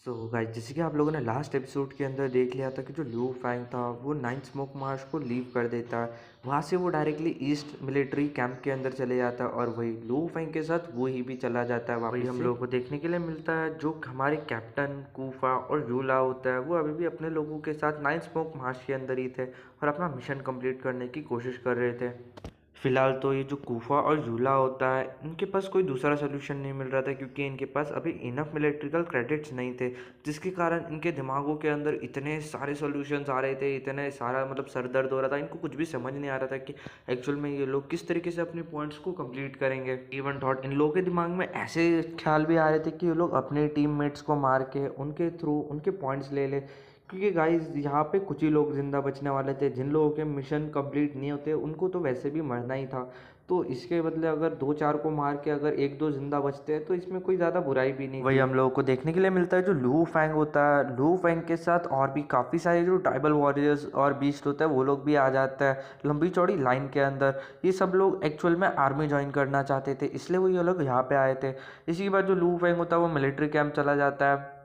So guys, जैसे कि आप लोगों ने लास्ट एपिसोड के अंदर देख लिया था कि जो लू फैंग था वो नाइन्थ स्मोक मार्च को लीव कर देता है। वहाँ से वो डायरेक्टली ईस्ट मिलिट्री कैंप के अंदर चले जाता है और वही लू फैंग के साथ वो ही भी चला जाता है। वही हम लोगों को देखने के लिए मिलता है जो हमारे कैप्टन कूफा और यूला होता है वो अभी भी अपने लोगों के साथ नाइन्थ स्मोक मार्च के अंदर ही थे और अपना मिशन कंप्लीट करने की कोशिश कर रहे थे। फिलहाल तो ये जो कूफा और यूला होता है इनके पास कोई दूसरा सोल्यूशन नहीं मिल रहा था क्योंकि इनके पास अभी इनफ मिलिट्रिकल क्रेडिट्स नहीं थे, जिसके कारण इनके दिमागों के अंदर इतने सारे सॉल्यूशंस आ रहे थे, इतने सारा मतलब सर दर्द हो रहा था। इनको कुछ भी समझ नहीं आ रहा था कि एक्चुअल में ये लोग किस तरीके से अपने पॉइंट्स को कंप्लीट करेंगे। इवन थॉट इन लोगों के दिमाग में ऐसे ख्याल भी आ रहे थे कि ये लोग अपने टीममेट्स को मार के उनके थ्रू उनके पॉइंट्स ले ले, क्योंकि गाइस यहाँ पे कुछ ही लोग ज़िंदा बचने वाले थे। जिन लोगों के मिशन कंप्लीट नहीं होते उनको तो वैसे भी मरना ही था, तो इसके बदले अगर दो चार को मार के अगर एक दो जिंदा बचते हैं तो इसमें कोई ज़्यादा बुराई भी नहीं। वही हम लोगों को देखने के लिए मिलता है जो लू फैंग होता है। लू फैंग के साथ और भी काफ़ी सारे जो ट्राइबल वॉरियर्स और बीस्ट होता है वो लोग भी आ जाता है लंबी चौड़ी लाइन के अंदर। ये सब लोग एक्चुअल में आर्मी ज्वाइन करना चाहते थे, इसलिए वो ये लोग यहाँ पे आए थे। इसी के बाद जो लू फैंग होता है वो मिलिट्री कैंप चला जाता है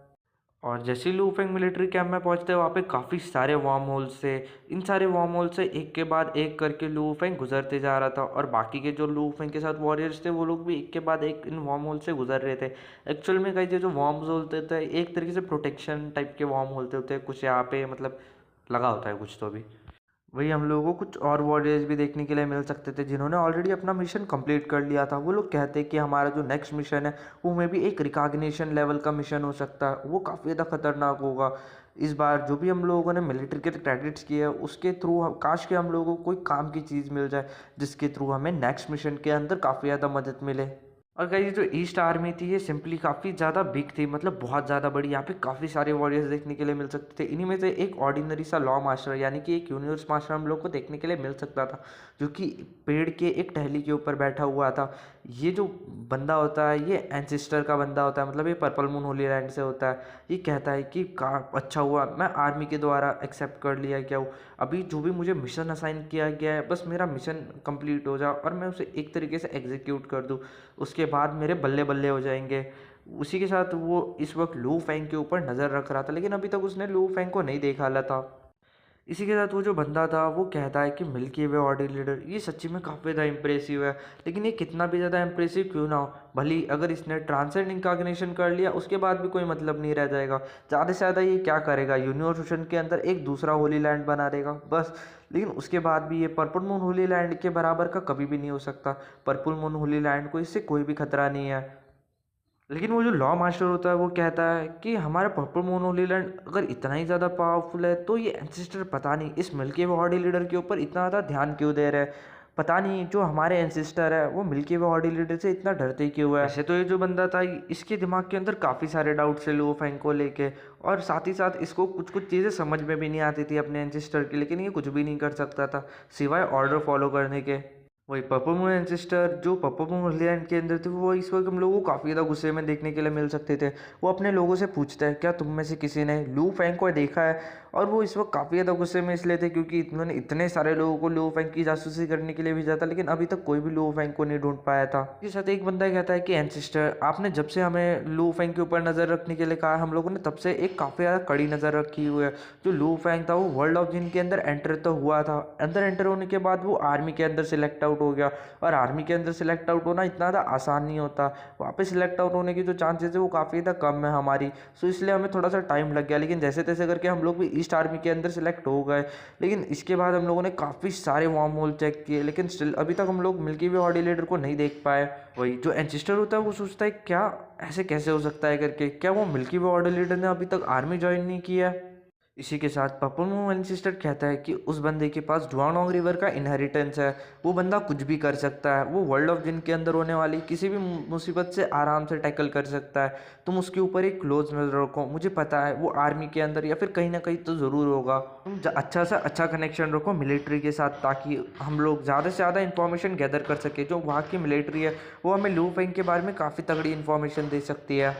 और जैसे ही लूफेंग मिलिट्री कैंप में पहुंचते हैं वहाँ पे काफ़ी सारे वार्म होल से, इन सारे वार्म होल से एक के बाद एक करके लूफेंग गुजरते जा रहा था और बाकी के जो लूफेंग के साथ वॉरियर्स थे वो लोग भी एक के बाद एक इन वार्म होल से गुजर रहे थे। एक्चुअल में कई जो वार्म होते थे एक तरीके से प्रोटेक्शन टाइप के वार्म होते होते कुछ यहाँ पे मतलब लगा होता है कुछ तो भी। वही हम लोगों को कुछ और वॉरियर्स भी देखने के लिए मिल सकते थे जिन्होंने ऑलरेडी अपना मिशन कंप्लीट कर लिया था। वो लोग कहते हैं कि हमारा जो नेक्स्ट मिशन है वो में भी एक रिकॉग्निशन लेवल का मिशन हो सकता है, वो काफ़ी ज़्यादा खतरनाक होगा। इस बार जो भी हम लोगों ने मिलिट्री के क्रेडिट्स किए हैं उसके थ्रू काश के हम लोगों को कोई काम की चीज़ मिल जाए जिसके थ्रू हमें नेक्स्ट मिशन के अंदर काफ़ी ज़्यादा मदद मिले। और गाइस, जो ईस्ट आर्मी थी ये सिंपली काफ़ी ज़्यादा बिग थी, मतलब बहुत ज़्यादा बड़ी। यहाँ पे काफ़ी सारे वॉरियर्स देखने के लिए मिल सकते थे। इन्हीं में से एक ऑर्डिनरी सा लॉ मास्टर यानी कि एक यूनिवर्स मास्टर हम लोग को देखने के लिए मिल सकता था, जो कि पेड़ के एक टहनी के ऊपर बैठा हुआ था। ये जो बंदा होता है ये एंसिस्टर का बंदा होता है, मतलब ये पर्पल मून होली लैंड से होता है। ये कहता है कि अच्छा हुआ मैं आर्मी के द्वारा एक्सेप्ट कर लिया गया हूँ। अभी जो भी मुझे मिशन असाइन किया गया है बस मेरा मिशन कंप्लीट हो जाए और मैं उसे एक तरीके से एग्जीक्यूट कर दूँ, उसके बाद मेरे बल्ले बल्ले हो जाएंगे। उसी के साथ वो इस वक्त लू फैंग के ऊपर नज़र रख रहा था, लेकिन अभी तक उसने लू फैंग को नहीं देखा था। इसी के साथ वो जो बंदा था वो कहता है कि मिल्की वे ऑर्डी लीडर ये सच्ची में काफ़ी ज़्यादा इंप्रेसिव है, लेकिन ये कितना भी ज़्यादा इंप्रेसिव क्यों ना हो, भली अगर इसने ट्रांसेंड इनकॉग्निशन कर लिया उसके बाद भी कोई मतलब नहीं रह जाएगा। ज़्यादा से ज़्यादा ये क्या करेगा, यूनिवर्स ओशन के अंदर एक दूसरा होली लैंड बना देगा बस। लेकिन उसके बाद भी ये पर्पल मून होली लैंड के बराबर का कभी भी नहीं हो सकता। पर्पल मून होली लैंड को इससे कोई भी खतरा नहीं है। लेकिन वो जो लॉ मास्टर होता है वो कहता है कि हमारा पर्पल मून होली लैंड अगर इतना ही ज़्यादा पावरफुल है तो ये एंसेस्टर पता नहीं इस मिल्की वे हॉर्डी लीडर के ऊपर इतना ज़्यादा ध्यान क्यों दे रहे हैं। पता नहीं जो हमारे एंसेस्टर है वो मिल्की वे हॉर्डी लीडर से इतना डरते क्यों है। वैसे तो ये जो बंदा था इसके दिमाग के अंदर काफ़ी सारे डाउट्स थे लो फैंग को लेके, और साथ ही साथ इसको कुछ कुछ चीज़ें समझ में भी नहीं आती थी अपने एंसेस्टर की, लेकिन ये कुछ भी नहीं कर सकता था सिवाय ऑर्डर फॉलो करने के। वही पप्पू मून एंसेस्टर जो पप्पू मून लैंड के अंदर थे वो इस वक्त हम लोगों को काफ़ी ज़्यादा गुस्से में देखने के लिए मिल सकते थे। वो अपने लोगों से पूछता है क्या तुम में से किसी ने लू फैंग को देखा है, और वो इस वक्त काफ़ी ज़्यादा गुस्से में इसलिए थे क्योंकि इन्होंने इतने सारे लोगों को लू फैंग की जासूसी करने के लिए भेजा था, लेकिन अभी तक कोई भी लू फैंग को नहीं ढूंढ पाया था। इसके साथ एक बंदा कहता है कि एंसेस्टर आपने जब से हमें लू फैंग के ऊपर नज़र रखने के लिए कहा हम लोगों ने तब से एक काफ़ी ज़्यादा कड़ी नज़र रखी हुई है। जो लू फैंग था वो वर्ल्ड ऑफ जिन के अंदर एंटर तो हुआ था, अंदर एंटर होने के बाद वो आर्मी के अंदर सिलेक्ट आउट हो गया, और आर्मी के अंदर सिलेक्ट आउट होना इतना ज़्यादा आसान नहीं होता। वहाँ पे सिलेक्ट आउट होने की जो चांसेस है वो काफ़ी ज़्यादा कम है हमारी, सो इसलिए हमें थोड़ा सा टाइम लग गया। लेकिन जैसे तैसे करके हम लोग भी ईस्ट आर्मी के अंदर सिलेक्ट हो गए। लेकिन इसके बाद हम लोगों ने काफ़ी सारे वार्म होल चेक किए, लेकिन स्टिल अभी तक हम लोग मिल्की वे हॉर्डी लीडर को नहीं देख पाए। वही जो एंसेस्टर होता है वो सोचता है क्या ऐसे कैसे हो सकता है करके, क्या वो मिल्की वे हॉर्डी लीडर ने अभी तक आर्मी ज्वाइन नहीं किया। इसी के साथ पप्पू एंसेस्टर कहता है कि उस बंदे के पास जुआनोंग रिवर का इनहेरिटेंस है, वो बंदा कुछ भी कर सकता है, वो वर्ल्ड ऑफ जिन के अंदर होने वाली किसी भी मुसीबत से आराम से टैकल कर सकता है। तुम उसके ऊपर एक क्लोज नज़र रखो, मुझे पता है वो आर्मी के अंदर या फिर कहीं ना कहीं तो ज़रूर होगा। तुम अच्छा सा अच्छा कनेक्शन रखो मिलिट्री के साथ ताकि हम लोग ज़्यादा से ज़्यादा इन्फॉर्मेशन गैदर कर सके। जो वहाँ की मिलिट्री है वो हमें लू फेंग के बारे में काफ़ी तगड़ी इन्फॉर्मेशन दे सकती है।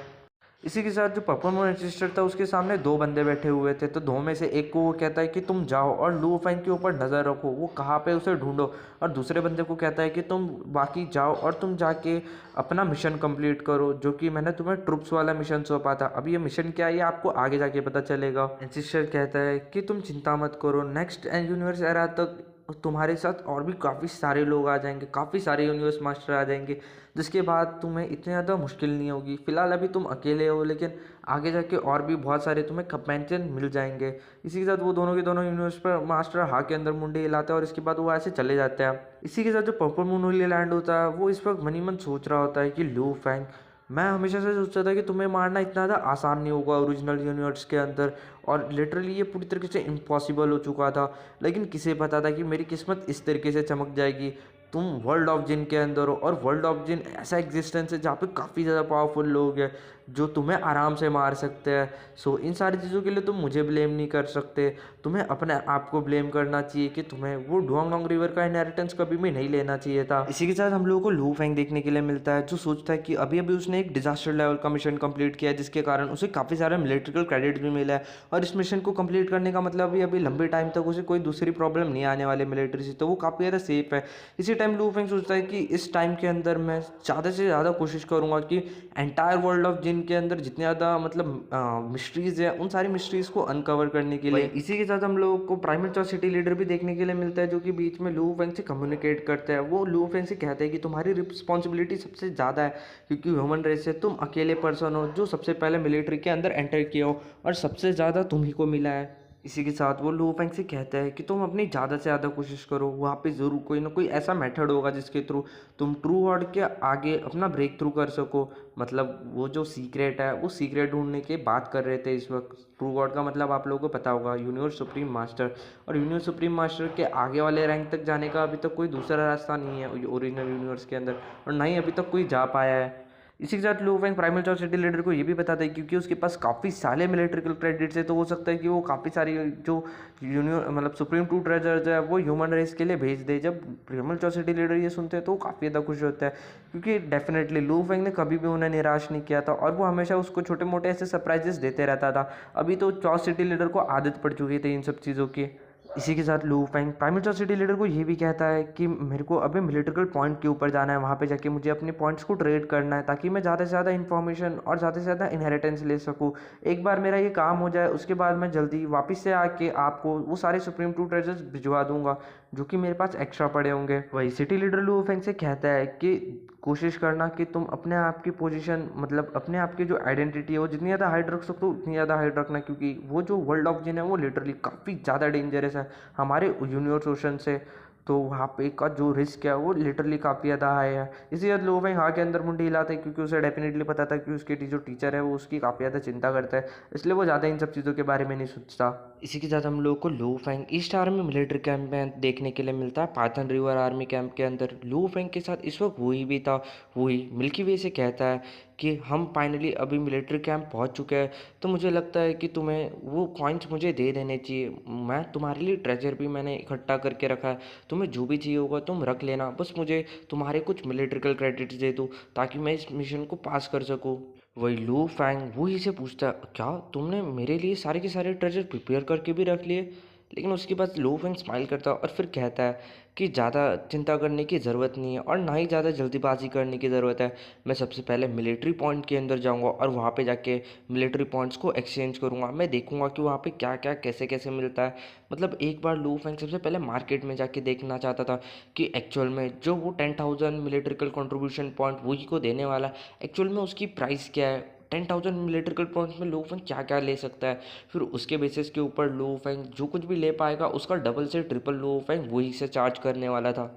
इसी के साथ जो पर्पल मून रजिस्टर था उसके सामने दो बंदे बैठे हुए थे, तो दो में से एक को वो कहता है कि तुम जाओ और लू फैंग के ऊपर नज़र रखो, वो कहाँ पे उसे ढूंढो। और दूसरे बंदे को कहता है कि तुम बाकी जाओ और तुम जाके अपना मिशन कंप्लीट करो, जो कि मैंने तुम्हें ट्रुप्स वाला मिशन सौंपा था। अब ये मिशन क्या है ये आपको आगे जाके पता चलेगा। रजिस्टर कहता है कि तुम चिंता मत करो, नेक्स्ट यूनिवर्स एरा तक तुम्हारे साथ और भी काफ़ी सारे लोग आ जाएंगे, काफ़ी सारे यूनिवर्स मास्टर आ जाएंगे, जिसके बाद तुम्हें इतनी ज़्यादा मुश्किल नहीं होगी। फिलहाल अभी तुम अकेले हो, लेकिन आगे जाके और भी बहुत सारे तुम्हें कंपेनियन मिल जाएंगे। इसी के साथ वो दोनों के दोनों यूनिवर्स पर मास्टर हा के अंदर मुंडे हिलाते हैं और इसके बाद वो ऐसे चले जाते हैं। इसी के साथ जो पर्पल मून वाली लैंड होता है, वो इस वक्त मनी मन सोच रहा होता है कि लू फैंग, मैं हमेशा से सोचता था कि तुम्हें मारना इतना ज़्यादा आसान नहीं होगा ओरिजिनल यूनिवर्स के अंदर, और लिटरली ये पूरी तरीके से इम्पॉसिबल हो चुका था। लेकिन किसे पता था कि मेरी किस्मत इस तरीके से चमक जाएगी। तुम वर्ल्ड ऑफ जिन के अंदर हो, और वर्ल्ड ऑफ जिन ऐसा एग्जिस्टेंस है जहाँ पे काफ़ी ज़्यादा पावरफुल लोग हैं जो तुम्हें आराम से मार सकते हैं। सो इन सारी चीज़ों के लिए तुम मुझे ब्लेम नहीं कर सकते, तुम्हें अपने आप को ब्लेम करना चाहिए कि तुम्हें वो डुआंगडोंग रिवर का इनहेरिटेंस कभी भी नहीं लेना चाहिए था। इसी के साथ हम लोगों को लू फैंग देखने के लिए मिलता है, जो सोचता है कि अभी अभी उसने एक डिजास्टर लेवल का मिशन कंप्लीट किया है, जिसके कारण उसे काफ़ी सारा मिलिट्रिकल क्रेडिट भी मिला है। और इस मिशन को कंप्लीट करने का मतलब अभी अभी लंबे टाइम तक उसे कोई दूसरी प्रॉब्लम नहीं आने वाले मिलिट्री से, तो वो काफ़ी ज़्यादा सेफ है। इसी टाइम लू फेंग सोचता है कि इस टाइम के अंदर मैं ज़्यादा से ज़्यादा कोशिश करूँगा कि एंटायर वर्ल्ड ऑफ जिन के अंदर जितने ज़्यादा मतलब मिस्ट्रीज़ है, उन सारी मिस्ट्रीज़ को अनकवर करने के लिए। इसी के साथ हम लोगों को प्राइमल चौ सिटी लीडर भी देखने के लिए मिलता है, जो कि बीच में लू फेंग से कम्युनिकेट करता है। वो लू फेंग से कहते हैं कि तुम्हारी रिस्पॉन्सिबिलिटी सबसे ज़्यादा है, क्योंकि ह्यूमन रेस से तुम अकेले पर्सन हो जो सबसे पहले मिलिट्री के अंदर एंटर किया हो, और सबसे ज़्यादा तुम्ही को मिला है। इसी के साथ वो लो फैंग से कहता है कि तुम अपनी ज़्यादा से ज़्यादा कोशिश करो, वहाँ पे ज़रूर कोई ना कोई ऐसा मेथड होगा जिसके थ्रू तुम ट्रू हॉर्ड के आगे अपना ब्रेक थ्रू कर सको। मतलब वो जो सीक्रेट है, वो सीक्रेट ढूंढने की बात कर रहे थे इस वक्त। ट्रू गॉड का मतलब आप लोगों को पता होगा, यूनिवर्स सुप्रीम मास्टर। और यूनिवर्स सुप्रीम मास्टर के आगे वाले रैंक तक जाने का अभी तक कोई दूसरा रास्ता नहीं है ओरिजिनल यूनिवर्स के अंदर, और ना ही अभी तक कोई जा पाया है। इसी के साथ लू फैंग प्राइमल चौ सिटी लीडर को ये भी बताता है, क्योंकि उसके पास काफ़ी सारे मिलिट्रिकल क्रेडिट्स है, तो हो सकता है कि वो काफ़ी सारी जो यूनियन मतलब सुप्रीम टू ट्रेजर्स है वो ह्यूमन रेस के लिए भेज दे। जब प्राइमल चौ सिटी लीडर ये सुनते हैं तो वो काफ़ी ज़्यादा खुश होता है, क्योंकि डेफिनेटली लू फैंग ने कभी भी उन्हें निराश नहीं किया था, और वो हमेशा उसको छोटे मोटे ऐसे सरप्राइजेस देते रहता था। अभी तो चौ सिटी लीडर को आदत पड़ चुकी थी इन सब चीज़ों की। इसी के साथ लू फैंग प्राइमल सिटी लीडर को ये भी कहता है कि मेरे को अभी मिलिट्रिकल पॉइंट के ऊपर जाना है, वहाँ पे जाके मुझे अपने पॉइंट्स को ट्रेड करना है, ताकि मैं ज़्यादा से ज़्यादा इन्फॉर्मेशन और ज़्यादा से ज़्यादा इनहेरिटेंस ले सकूँ। एक बार मेरा ये काम हो जाए, उसके बाद मैं जल्दी वापस से आके आपको वो सारे सुप्रीम टू ट्रेजर्स भिजवा दूंगा जो कि मेरे पास एक्स्ट्रा पड़े होंगे। वही सिटी लीडर लू फैंग से कहता है कि कोशिश करना कि तुम अपने आप की पोजीशन मतलब अपने आप की जो आइडेंटिटी है वो जितनी ज़्यादा हाइड रख सकते हो उतनी ज़्यादा हाइड रखना, क्योंकि वो जो वर्ल्ड ऑफ जिन है वो लिटरली काफ़ी ज़्यादा डेंजरस है हमारे यूनिवर्स ओशन से। तो वहाँ पे का जो रिस्क है वो लिटरली काफ़ी ज़्यादा हाई है। इसी वजह लो फैंग हाँ के अंदर मुंडी हिलाते हैं, क्योंकि उसे डेफिनेटली पता था कि उसके जो टीचर है वो उसकी काफ़ी ज़्यादा चिंता करता है, इसलिए वो ज़्यादा इन सब चीज़ों के बारे में नहीं सोचता। इसी के साथ हम लोग को लो फैंग ईस्ट आर्मी मिलिट्री कैंप में देखने के लिए मिलता है, पाइथन रिवर आर्मी कैंप के अंदर। लो फैंग के साथ इस वक्त वही भी था। वही मिल्की वे से कहता है कि हम फाइनली अभी मिलिट्री कैंप पहुंच चुके हैं, तो मुझे लगता है कि तुम्हें वो कॉइन्स मुझे दे देने चाहिए। मैं तुम्हारे लिए ट्रेजर भी मैंने इकट्ठा करके रखा है, तुम्हें जो भी चाहिए होगा तुम रख लेना, बस मुझे तुम्हारे कुछ मिलिट्रिकल क्रेडिट्स दे दो ताकि मैं इस मिशन को पास कर सकूँ। वही लू फैंग वही से पूछता है, क्या तुमने मेरे लिए सारे के सारे ट्रेजर प्रिपेयर करके भी रख लिए? लेकिन उसके बाद लू फैंग स्माइल करता है और फिर कहता है कि ज़्यादा चिंता करने की ज़रूरत नहीं है, और ना ही ज़्यादा जल्दीबाजी करने की ज़रूरत है। मैं सबसे पहले मिलिट्री पॉइंट के अंदर जाऊंगा और वहाँ पे जाके मिलिट्री पॉइंट्स को एक्सचेंज करूंगा। मैं देखूंगा कि वहाँ पे क्या क्या कैसे कैसे मिलता है। मतलब एक बार लू फैंग सबसे पहले मार्केट में जाके देखना चाहता था कि एक्चुअल में जो वो 10,000 मिलिट्रिकल कंट्रीब्यूशन पॉइंट वही को देने वाला है, एक्चुअल में उसकी प्राइस क्या है, 10,000 मिलिट्रिकल पॉइंट्स में लू फैंग क्या क्या ले सकता है। फिर उसके बेसिस के ऊपर लू फैंग जो कुछ भी ले पाएगा उसका डबल से ट्रिपल लू फैंग वही से चार्ज करने वाला था।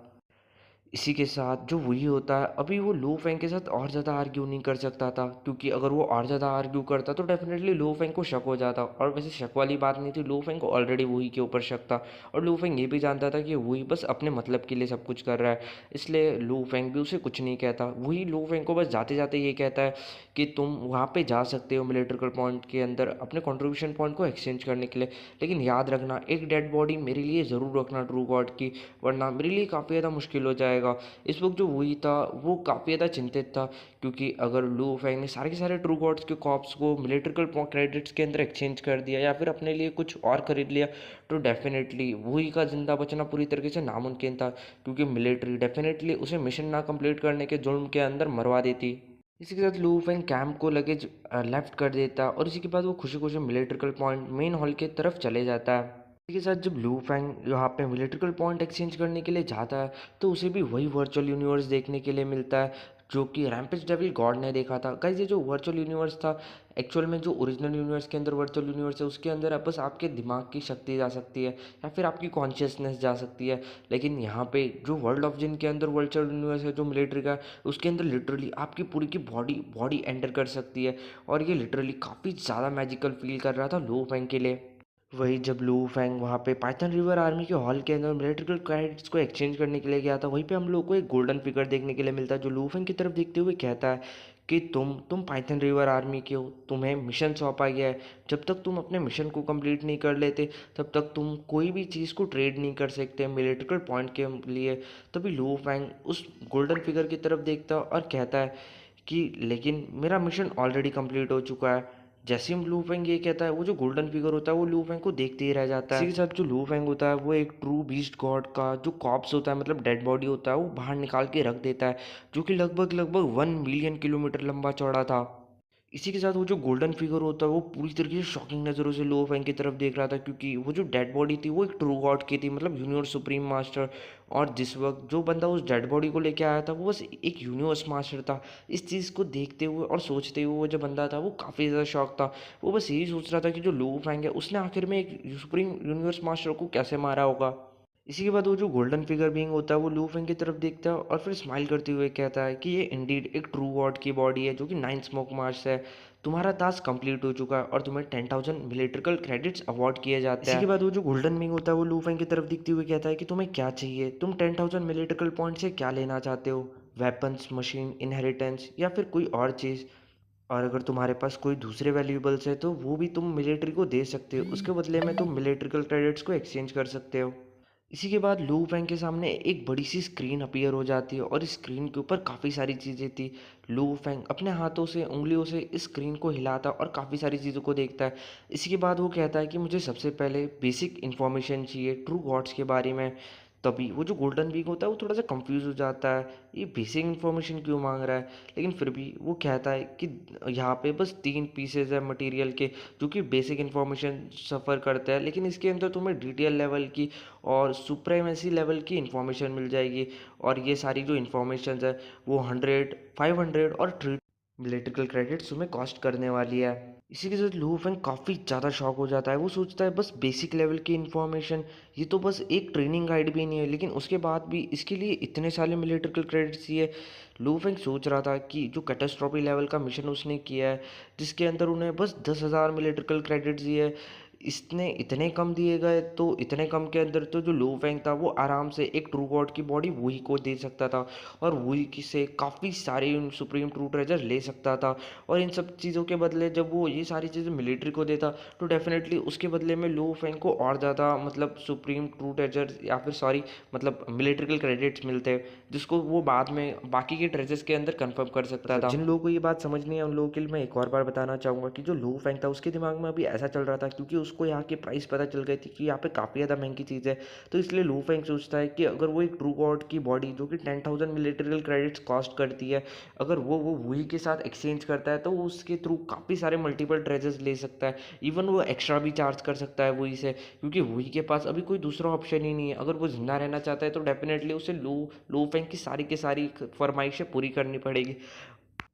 इसी के साथ जो वही होता है, अभी वो लो फैंग के साथ और ज़्यादा आर्ग्यू नहीं कर सकता था, क्योंकि अगर वो और ज़्यादा आर्ग्यू करता तो डेफिनेटली लो फैंग को शक हो जाता, और वैसे शक वाली बात नहीं थी, लो फैंग को ऑलरेडी वही के ऊपर शक था। और लो फैंग ये भी जानता था कि वही बस अपने मतलब के लिए सब कुछ कर रहा है, इसलिए लो फैंग भी उसे कुछ नहीं कहता। वही लो फैंग को बस जाते जाते ये कहता है कि तुम वहाँ पे जा सकते हो मिलिट्रिकल पॉइंट के अंदर अपने कंट्रीब्यूशन पॉइंट को एक्सचेंज करने के लिए, लेकिन याद रखना एक डेड बॉडी मेरे लिए ज़रूर रखना ट्रू गॉड की, वरना मेरे लिए काफ़ी ज़्यादा मुश्किल हो जाएगा। जाएगा। इस वक्त जो वही था वो काफ़ी ज़्यादा चिंतित था, क्योंकि अगर लू फैंग ने सारे के सारे ट्रू गॉड्स के कॉप्स को मिलिट्रिकल क्रेडिट्स के अंदर एक्सचेंज कर दिया या फिर अपने लिए कुछ और खरीद लिया, तो डेफिनेटली वही का ज़िंदा बचना पूरी तरीके से नामुमकिन था, क्योंकि मिलिट्री डेफिनेटली उसे मिशन ना कंप्लीट करने के जुर्म के अंदर मरवा देती। इसी के साथ लू फेंग कैंप को लगेज लेफ्ट कर देता और इसी के बाद वो खुशी खुशी मिलिट्रिकल पॉइंट मेन हॉल की तरफ चले जाता है। इसी के साथ जब लू फेंग यहाँ पे मिलिट्रिकल पॉइंट एक्सचेंज करने के लिए जाता है, तो उसे भी वही वर्चुअल यूनिवर्स देखने के लिए मिलता है जो कि रैम्पेज डेविल गॉड ने देखा था। गाइस, ये जो वर्चुअल यूनिवर्स था, एक्चुअल में जो ओरिजिनल यूनिवर्स के अंदर वर्चुअल यूनिवर्स है उसके अंदर बस आपके दिमाग की शक्ति जा सकती है या फिर आपकी कॉन्शियसनेस जा सकती है। लेकिन यहाँ पे जो वर्ल्ड ऑफ जिन के अंदर वर्चुअल यूनिवर्स है जो मिलिट्री का, उसके अंदर लिटरली आपकी पूरी की बॉडी बॉडी एंटर कर सकती है। और ये लिटरली काफ़ी ज़्यादा मैजिकल फील कर रहा था लो फैंग के लिए। वही जब लू फैंग वहाँ पे पाइथन रिवर आर्मी के हॉल के अंदर मिलिट्रिकल क्रेडिट्स को एक्सचेंज करने के लिए गया था, वहीं पे हम लोग को एक गोल्डन फिगर देखने के लिए मिलता है जो लू फैंग की तरफ देखते हुए कहता है कि तुम पाइथन रिवर आर्मी के हो, तुम्हें मिशन सौंपा गया है। जब तक तुम अपने मिशन को कंप्लीट नहीं कर लेते तब तक तुम कोई भी चीज़ को ट्रेड नहीं कर सकते मिलिट्रिकल पॉइंट के लिए। तभी लू फैंग उस गोल्डन फिगर की तरफ देखता है और कहता है कि लेकिन मेरा मिशन ऑलरेडी कंप्लीट हो चुका है। जैसे ही लू फेंग ये कहता है, वो जो गोल्डन फिगर होता है वो लू फेंग को देखते ही रह जाता है। इसी के साथ जो लू फेंग होता है वो एक ट्रू बीस्ट गॉड का जो कॉप्स होता है, मतलब डेड बॉडी होता है, वो बाहर निकाल के रख देता है, जो कि लगभग लगभग 1 मिलियन किलोमीटर लंबा चौड़ा था। इसी के साथ वो जो गोल्डन फिगर होता है वो पूरी तरीके से शॉकिंग नज़रों से लो फैंग की तरफ देख रहा था, क्योंकि वो जो डेड बॉडी थी वो एक ट्रू गॉड की थी, मतलब यूनिवर्स सुप्रीम मास्टर। और जिस वक्त जो बंदा उस डेड बॉडी को लेके आया था वो बस एक यूनिवर्स मास्टर था। इस चीज़ को देखते हुए और सोचते हुए वो जो बंदा था वो काफ़ी ज़्यादा शॉक था। वो बस यही सोच रहा था कि जो लो फैंग है उसने आखिर में एक सुप्रीम यूनिवर्स मास्टर को कैसे मारा होगा। इसी के बाद वो जो गोल्डन फिगर बीइंग होता है वो लू फेंग की तरफ देखता है और फिर स्माइल करते हुए कहता है कि ये इंडीड एक ट्रू गॉड की बॉडी है जो कि 9 स्मोक मार्च है। तुम्हारा टास्क कंप्लीट हो चुका है और तुम्हें 10,000 मिलिट्रिकल क्रेडिट्स अवार्ड किए जाते हैं। इसी के बाद वो जो गोल्डन बीइंग होता है वो लू फेंग की तरफ दिखते हुए कहता है कि तुम्हें क्या चाहिए, तुम 10,000 मिलिट्रिकल पॉइंट से क्या लेना चाहते हो, वेपन्स, मशीन, इनहेरिटेंस या फिर कोई और चीज़। और अगर तुम्हारे पास कोई दूसरे वैल्यूएबल्स है तो वो भी तुम मिलिट्री को दे सकते हो, उसके बदले में तुम मिलिट्रिकल क्रेडिट्स को एक्सचेंज कर सकते हो। इसी के बाद लू फैंग के सामने एक बड़ी सी स्क्रीन अपीयर हो जाती है और इस स्क्रीन के ऊपर काफ़ी सारी चीज़ें थी। लू फैंग अपने हाथों से उंगलियों से इस स्क्रीन को हिलाता और काफ़ी सारी चीज़ों को देखता है। इसी के बाद वो कहता है कि मुझे सबसे पहले बेसिक इन्फॉर्मेशन चाहिए ट्रू गॉड्स के बारे में। तभी वो जो गोल्डन बीक होता है वो थोड़ा सा कंफ्यूज हो जाता है, ये बेसिक इन्फॉर्मेशन क्यों मांग रहा है। लेकिन फिर भी वो कहता है कि यहाँ पे बस 3 पीसेज है मटेरियल के जो कि बेसिक इन्फॉर्मेशन सफ़र करता है, लेकिन इसके अंदर तुम्हें डिटेल लेवल की और सुप्रेमेसी लेवल की इन्फॉर्मेशन मिल जाएगी। और ये सारी जो इन्फॉर्मेशन है वो 100, 500 और 3 इलेक्ट्रिकल क्रेडिट्स तुम्हें कॉस्ट करने वाली है। इसी के साथ लू फेंग काफ़ी ज़्यादा शॉक हो जाता है, वो सोचता है बस बेसिक लेवल की इन्फॉर्मेशन, ये तो बस एक ट्रेनिंग गाइड भी नहीं है, लेकिन उसके बाद भी इसके लिए इतने सारे मिलिट्रिकल क्रेडिट्स चाहिए। लू फेंग सोच रहा था कि जो कैटास्ट्रॉफी लेवल का मिशन उसने किया है जिसके अंदर उन्हें बस 10,000 मिलिट्रिकल क्रेडिट्स दिए, इसने इतने कम दिए गए, तो इतने कम के अंदर तो जो लो फैंग था वो आराम से एक ट्रू गॉड की बॉडी वही को दे सकता था और वही की से काफ़ी सारे सुप्रीम ट्रू ट्रेजर ले सकता था। और इन सब चीज़ों के बदले जब वो ये सारी चीज़ें मिलिट्री को देता तो डेफिनेटली उसके बदले में लो फैंग को और ज़्यादा मतलब सुप्रीम ट्रू ट्रेजर या फिर सॉरी मतलब मिलिट्रिकल क्रेडिट्स मिलते, जिसको वो बाद में बाकी के ट्रेजर्स के अंदर कंफर्म कर सकता था। जिन लोगों को ये बात समझ नहीं है उन लोगों के लिए मैं एक और बार बताना चाहूँगा कि जो लो फैंग था उसके दिमाग में अभी ऐसा चल रहा था, क्योंकि उसको यहाँ की प्राइस पता चल गई थी कि यहाँ पे काफ़ी ज़्यादा महंगी चीज़ है, तो इसलिए लू फेंग सोचता है कि अगर वो एक ट्रू गॉड की बॉडी जो कि 10,000 मिलिट्रिकल क्रेडिट्स कॉस्ट करती है, अगर वो वही के साथ एक्सचेंज करता है तो वो उसके थ्रू काफ़ी सारे मल्टीपल ट्रेजर्स ले सकता है। इवन वो एक्स्ट्रा भी चार्ज कर सकता है वही से, क्योंकि वही के पास अभी कोई दूसरा ऑप्शन ही नहीं है। अगर वो जिंदा रहना चाहता है तो डेफिनेटली उसे लू फेंग की सारी फरमाइशें पूरी करनी पड़ेगी।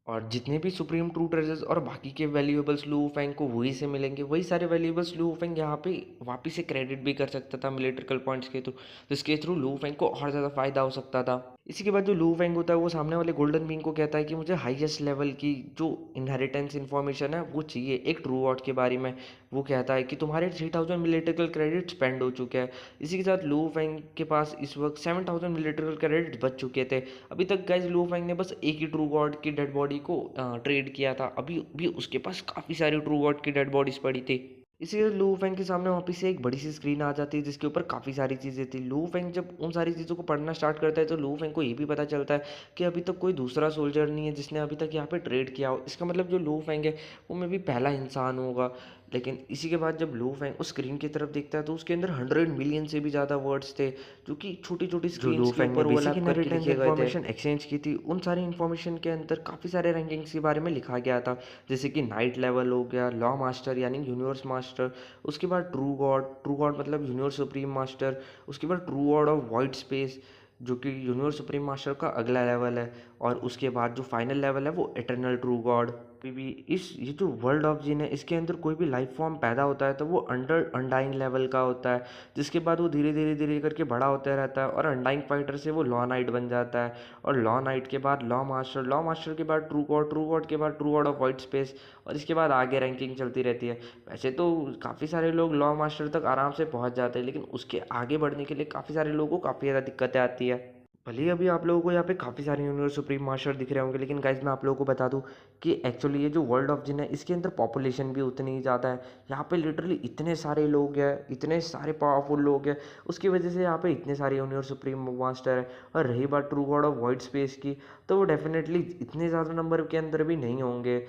और जितने भी सुप्रीम ट्रू ट्रेजर्स और बाकी के वैल्यूएबल्स लू फेंग को वही से मिलेंगे, वही सारे वैल्यूएबल्स लू फेंग यहाँ पे वापिस से क्रेडिट भी कर सकता था मिलिट्रिकल पॉइंट्स के थ्रू, जिसके थ्रू लू फेंग को और ज़्यादा फायदा हो सकता था। इसी के बाद जो लू फेंग होता है वो सामने वाले गोल्डन बींग को कहता है कि मुझे हाईएस्ट लेवल की जो इनहेरिटेंस इन्फॉर्मेशन है वो चाहिए एक ट्रू गॉड के बारे में। वो कहता है कि तुम्हारे 3,000 मिलिट्रिकल क्रेडिट स्पेंड हो चुके हैं। इसी के साथ लू फेंग के पास इस वक्त 7,000 मिलिट्रिकल क्रेडिट बच चुके थे। अभी तक गाइज लू फेंग ने बस एक ही ट्रू गॉड की डेड बॉडी को ट्रेड किया था, अभी भी उसके पास काफ़ी सारी ट्रू गॉड की डेड बॉडीज पड़ी थी। इसी लू फेंग के सामने वापस से एक बड़ी सी स्क्रीन आ जाती है जिसके ऊपर काफ़ी सारी चीज़ें थी। लू फेंग जब उन सारी चीज़ों को पढ़ना स्टार्ट करता है तो लू फेंग को ये भी पता चलता है कि अभी तक कोई दूसरा सोल्जर नहीं है जिसने अभी तक यहाँ पे ट्रेड किया हो। इसका मतलब जो लू फेंग है वो मे भी पहला इंसान होगा। लेकिन इसी के बाद जब लू फेंग उस स्क्रीन की तरफ देखता है तो उसके अंदर 100 मिलियन से भी ज़्यादा वर्ड्स थे जो कि छोटी छोटी जो लू स्क्रीन्स के फेंग ने ऊपर बेसिक ओवरलैप करके इनहेरिटेंस लिखे गए थे। इन्फॉर्मेशन एक्सचेंज की थी। उन सारी इन्फॉर्मेशन के अंदर काफ़ी सारे रैंकिंग्स के बारे में लिखा गया था, जैसे कि नाइट लेवल हो गया, लॉ मास्टर यानी यूनिवर्स मास्टर, उसके बाद ट्रू गॉड मतलब यूनिवर्स सुप्रीम मास्टर, उसके बाद true god of white space जो कि यूनिवर्स सुप्रीम मास्टर का अगला लेवल है, और उसके बाद जो फाइनल लेवल है वो इटरनल ट्रू गॉड। भी इस ये जो वर्ल्ड ऑफ जिन है इसके अंदर कोई भी लाइफ फॉर्म पैदा होता है तो वो अंडर अनडाइंग लेवल का होता है, जिसके बाद वो धीरे धीरे धीरे करके बड़ा होता रहता है और अनडाइंग फाइटर से वो लॉ नाइट बन जाता है, और लॉ नाइट के बाद लॉ मास्टर के बाद ट्रू गॉड के बाद true god of white space, और इसके बाद आगे रैंकिंग चलती रहती है। वैसे तो काफ़ी सारे लोग लॉ मास्टर तक आराम से पहुंच जाते हैं, लेकिन उसके आगे बढ़ने के लिए काफ़ी सारे लोगों को काफ़ी ज़्यादा दिक्कतें आती है। भले ही अभी आप लोगों को यहाँ पे काफ़ी सारे यूनिवर्स सुप्रीम मास्टर दिख रहे होंगे, लेकिन गाइज मैं आप लोगों को बता दूँ कि एक्चुअली ये जो वर्ल्ड ऑफ जिन है इसके अंदर पॉपुलेशन भी उतनी ही ज़्यादा है। यहाँ पे लिटरली इतने सारे लोग हैं, इतने सारे पावरफुल लोग हैं, उसकी वजह से यहाँ पे इतने सारे यूनिवर्स सुप्रीम मास्टर है। और रही बात true god of white space की, तो वो डेफिनेटली इतने ज़्यादा नंबर के अंदर भी नहीं होंगे।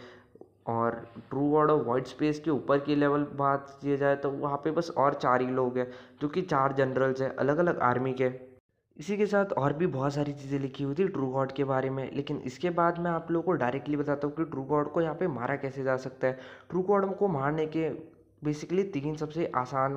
और true god of white space के ऊपर की लेवल बात किया जाए तो वहाँ पे बस और 4 ही लोग हैं, जो कि 4 जनरल्स हैं अलग अलग आर्मी के। इसी के साथ और भी बहुत सारी चीज़ें लिखी हुई थी ट्रू गॉड के बारे में, लेकिन इसके बाद मैं आप लोगों को डायरेक्टली बताता हूँ कि ट्रू गॉड को यहाँ पे मारा कैसे जा सकता है। ट्रू गॉड को मारने के बेसिकली 3 सबसे आसान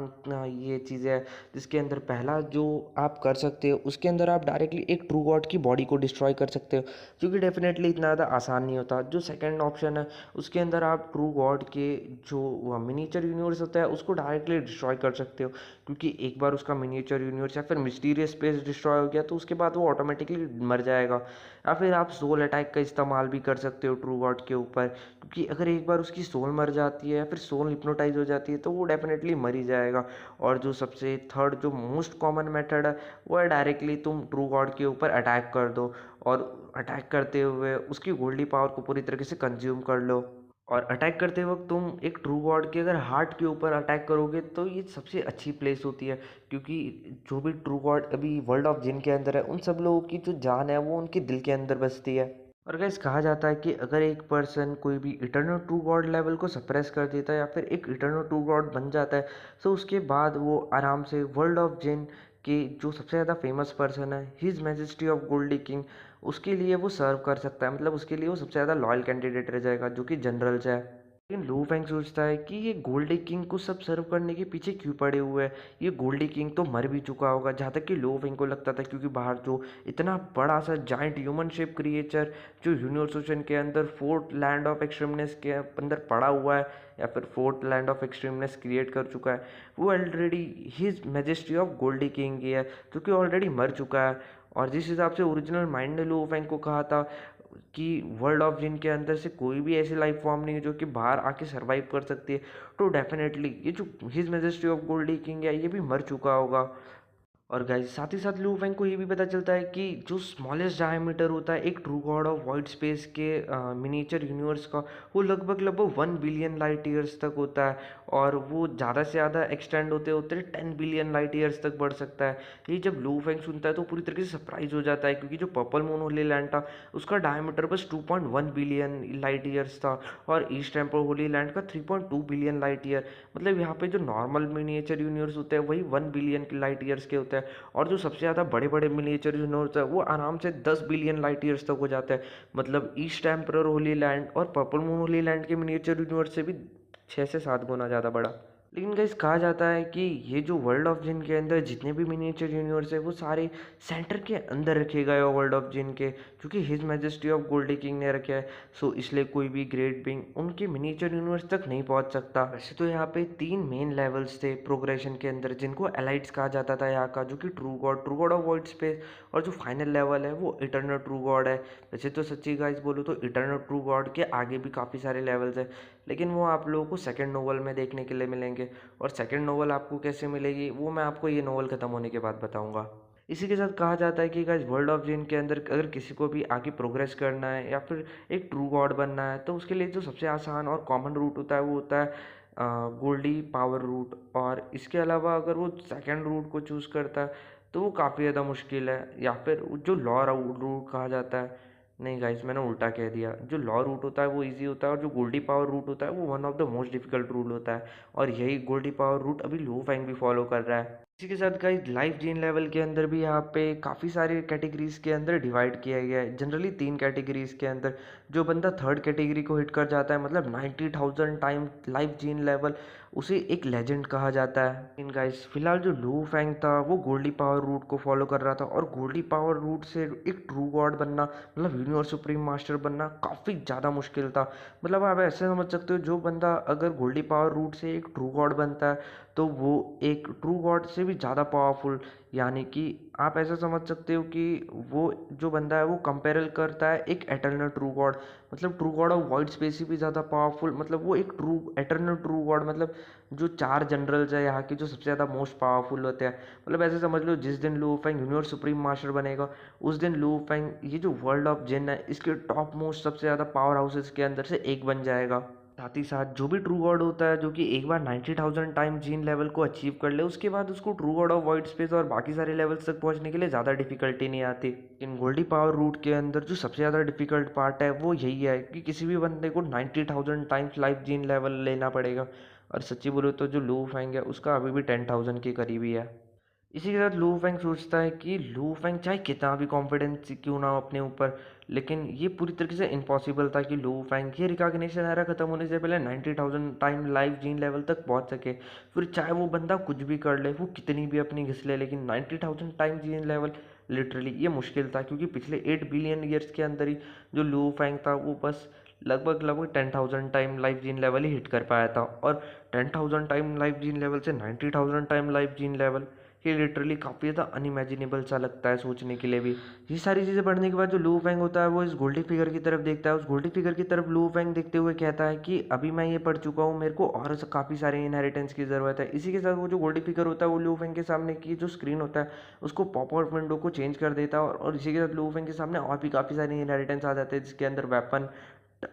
ये चीज़ें है, जिसके अंदर पहला जो आप कर सकते हो उसके अंदर आप डायरेक्टली एक ट्रू गॉड की बॉडी को डिस्ट्रॉय कर सकते हो, जो कि डेफिनेटली इतना ज़्यादा आसान नहीं होता। जो सेकंड ऑप्शन है उसके अंदर आप ट्रू गॉड के जो मिनीचर यूनिवर्स होता है उसको डायरेक्टली डिस्ट्रॉय कर सकते हो, क्योंकि एक बार उसका मिनिएचर यूनिवर्स या फिर मिस्टीरियस स्पेस डिस्ट्रॉय हो गया तो उसके बाद वो ऑटोमेटिकली मर जाएगा। या फिर आप सोल अटैक का इस्तेमाल भी कर सकते हो ट्रू गॉड के ऊपर, क्योंकि अगर एक बार उसकी सोल मर जाती है या फिर सोल हिप्नोटाइज हो जाती है तो वो डेफिनेटली मर ही जाएगा। और जो सबसे थर्ड जो मोस्ट कॉमन मेथड है वो है डायरेक्टली तुम ट्रू गॉड के ऊपर अटैक कर दो, और अटैक करते हुए उसकी गोल्डी पावर को पूरी तरीके से कंज्यूम कर लो। और अटैक करते वक्त तुम एक ट्रू गॉड के अगर हार्ट के ऊपर अटैक करोगे तो ये सबसे अच्छी प्लेस होती है, क्योंकि जो भी ट्रू गॉड अभी वर्ल्ड ऑफ जिन के अंदर है उन सब लोगों की जो जान है वो उनके दिल के अंदर बसती है। और गैस कहा जाता है कि अगर एक पर्सन कोई भी इटर्नल ट्रू गॉड लेवल को सप्रेस कर देता है या फिर एक इटर्नल ट्रू गॉड बन जाता है तो उसके बाद वो आराम से वर्ल्ड ऑफ जिन के जो सबसे ज़्यादा फेमस पर्सन है his majesty of Goldy king, उसके लिए वो सर्व कर सकता है। मतलब उसके लिए वो सबसे ज़्यादा लॉयल कैंडिडेट रह जाएगा, जो कि जनरल्स है। लेकिन लू फेंग सोचता है कि ये गोल्डी किंग को सब सर्व करने के पीछे क्यों पड़े हुए हैं, ये गोल्डी किंग तो मर भी चुका होगा, जहाँ तक कि लू फेंग को लगता था, क्योंकि बाहर जो इतना बड़ा सा जाइंट ह्यूमन शेप क्रिएचर जो यूनिवर्स ओशन के अंदर फोर्थ लैंड ऑफ एक्सट्रीमनेस के अंदर पड़ा हुआ है या फिर fourth land of extremeness create कर चुका है, वो already his majesty of Goldy King ही है, जो कि ऑलरेडी मर चुका है। और जिस हिसाब से ओरिजिनल माइंड ने लू फेंग को कहा था कि वर्ल्ड ऑफ जिन के अंदर से कोई भी ऐसी लाइफ फॉर्म नहीं है जो कि बाहर आके सरवाइव कर सकती है, तो डेफिनेटली ये जो his majesty of Goldy king है ये भी मर चुका होगा। और गाइस साथ ही साथ लू फेंग को ये भी पता चलता है कि जो स्मॉलेस्ट डायमीटर होता है एक true god of white space के मिनिएचर यूनिवर्स का, वो लगभग लगभग 1 बिलियन लाइट ईयर्स तक होता है, और वो ज़्यादा से ज़्यादा एक्सटेंड होते होते 10 बिलियन लाइट ईयर्स तक बढ़ सकता है। ये जब लू फेंग सुनता है तो पूरी तरीके से सरप्राइज हो जाता है, क्योंकि जो पर्पल मून होली लैंड था उसका डायमीटर बस 2.1 बिलियन लाइट ईयर्स था, और ईस्ट टेम्पल होली लैंड का 3.2 बिलियन लाइट ईयर। मतलब यहाँ पे जो नॉर्मल मिनिएचर यूनिवर्स होते हैं वही 1 बिलियन लाइट ईयर्स के होते हैं, और जो सबसे ज़्यादा बड़े बड़े मिनिएचर यूनिवर्स है वो आराम से 10 बिलियन लाइट ईयर्स तक हो जाता है। मतलब ईस्ट एम्परर होली लैंड और पर्पल मून होली लैंड के मिनिएचर यूनिवर्स से भी 6 से 7 गुना ज़्यादा बड़ा। लेकिन गाइस कहा जाता है कि ये जो वर्ल्ड ऑफ जिन के अंदर जितने भी मिनिएचर यूनिवर्स है वो सारे सेंटर के अंदर रखे गए हो वर्ल्ड ऑफ जिन के, क्योंकि his majesty of Goldy king ने रखे है। सो इसलिए कोई भी ग्रेट बिंग उनके मिनिएचर यूनिवर्स तक नहीं पहुंच सकता। वैसे तो यहाँ पे 3 मेन लेवल्स थे प्रोग्रेशन के अंदर, जिनको एलाइट्स कहा जाता था यहाँ का, जो कि true god of white space, और जो फाइनल लेवल है वो इटर्नल ट्रू गॉड है। वैसे तो सच्ची गाइस बोलो तो इटर्नल ट्रू गॉड के आगे भी काफ़ी सारे लेवल्स हैं, लेकिन वो आप लोगों को सेकेंड नोवेल में देखने के लिए मिलेंगे। और सेकंड नोवेल आपको कैसे मिलेगी वो मैं आपको ये नोवेल ख़त्म होने के बाद बताऊंगा। इसी के साथ कहा जाता है कि गाइस वर्ल्ड ऑफ जिन के अंदर अगर किसी को भी आगे प्रोग्रेस करना है या फिर एक ट्रू गॉड बनना है तो उसके लिए जो सबसे आसान और कॉमन रूट होता है वो होता है गोल्डी पावर रूट, और इसके अलावा अगर वो सेकंड रूट को चूज़ करता है तो वो काफ़ी ज़्यादा मुश्किल है, या फिर जो लॉ रूट कहा जाता है। नहीं गाइस, मैंने उल्टा कह दिया। जो लॉ रूट होता है वो इजी होता है, और जो गोल्डी पावर रूट होता है वो one of the most difficult root होता है, और यही गोल्डी पावर रूट अभी लू फैंग भी फॉलो कर रहा है। इसी के साथ गाइस लाइफ जीन लेवल के अंदर भी यहाँ पे काफ़ी सारे कैटेगरीज के अंदर डिवाइड किया गया है, जनरली 3 कैटेगरीज के अंदर। जो बंदा थर्ड कैटेगरी को हिट कर जाता है, मतलब 90,000 टाइम लाइफ जीन लेवल, उसे एक लेजेंड कहा जाता है। इन गाइस फिलहाल जो लू फैंग था वो गोल्डी पावर रूट को फॉलो कर रहा था, और गोल्डी पावर रूट से एक ट्रू गॉड बनना, मतलब यूनिवर्स सुप्रीम मास्टर बनना काफ़ी ज़्यादा मुश्किल था। मतलब आप ऐसे समझ सकते हो, जो बंदा अगर गोल्डी पावर रूट से एक ट्रू गॉड बनता है तो वो एक ट्रू गॉड से भी ज़्यादा पावरफुल, यानी कि आप ऐसा समझ सकते हो कि वो जो बंदा है वो कंपेरल करता है एक एटर्नल ट्रू गॉड, मतलब true god of wide space से भी ज़्यादा पावरफुल। मतलब वो एक ट्रू एटर्नल ट्रू गॉड, मतलब जो 4 जनरल्स है यहाँ के जो सबसे ज़्यादा मोस्ट पावरफुल होते हैं। मतलब ऐसे समझ लो, जिस दिन लू फैंग यूनिवर्स सुप्रीम मास्टर बनेगा, उस दिन लू फैंग ये जो वर्ल्ड ऑफ जिन है इसके टॉप मोस्ट सबसे ज़्यादा पावर हाउसेस के अंदर से एक बन जाएगा। साथ ही साथ जो भी ट्रू गॉड होता है, जो कि एक बार 90,000 टाइम जीन लेवल को अचीव कर ले, उसके बाद उसको true god of wide space और बाकी सारे लेवल्स तक पहुंचने के लिए ज़्यादा डिफिकल्टी नहीं आती। इन गोल्डी पावर रूट के अंदर जो सबसे ज़्यादा डिफिकल्ट पार्ट है वो यही है कि किसी भी बंदे को 90,000 टाइम्स लाइफ जीन लेवल लेना पड़ेगा, और सच्ची बोलो तो जो लू फैंग है उसका अभी भी 10,000 के करीब ही है। इसी के साथ लू फैंग सोचता है कि लू फैंग चाहे कितना भी कॉन्फिडेंस क्यों ना हो अपने ऊपर, लेकिन ये पूरी तरीके से इम्पॉसिबल था कि लू फैंग ये रिकॉग्निशन एरा खत्म होने से पहले 90,000 टाइम लाइफ जीन लेवल तक पहुंच सके। फिर चाहे वो बंदा कुछ भी कर ले, वो कितनी भी अपनी घिस ले, लेकिन 90,000 टाइम जीन लेवल लिटरली ये मुश्किल था, क्योंकि पिछले 8 बिलियन ईयर्स के अंदर ही जो लू फैंग था वो बस लगभग 10,000 टाइम लाइफ जीन लेवल ही हिट कर पाया था, और 10,000 टाइम लाइफ जीन लेवल से 90,000 टाइम लाइफ जीन लेवल, ये लिटरली काफ़ी ज़्यादा अनइमेजिनेबल सा लगता है सोचने के लिए भी। ये सारी चीज़ें पढ़ने के बाद जो लू फैंग होता है वो इस गोल्डी फिगर की तरफ देखता है। उस गोल्डी फिगर की तरफ लू फैंग देखते हुए कहता है कि अभी मैं ये पढ़ चुका हूँ, मेरे को और काफ़ी सारे इनहेरिटेंस की ज़रूरत है। इसी के साथ वो जो गोल्डी फिगर होता है वो लू फैंग के सामने की जो स्क्रीन होता है उसको पॉप आउट विंडो को चेंज कर देता है, और इसी के साथ लू फैंग के सामने और भी काफ़ी सारे इनहेरिटेंस आ जाते हैं, जिसके अंदर वेपन,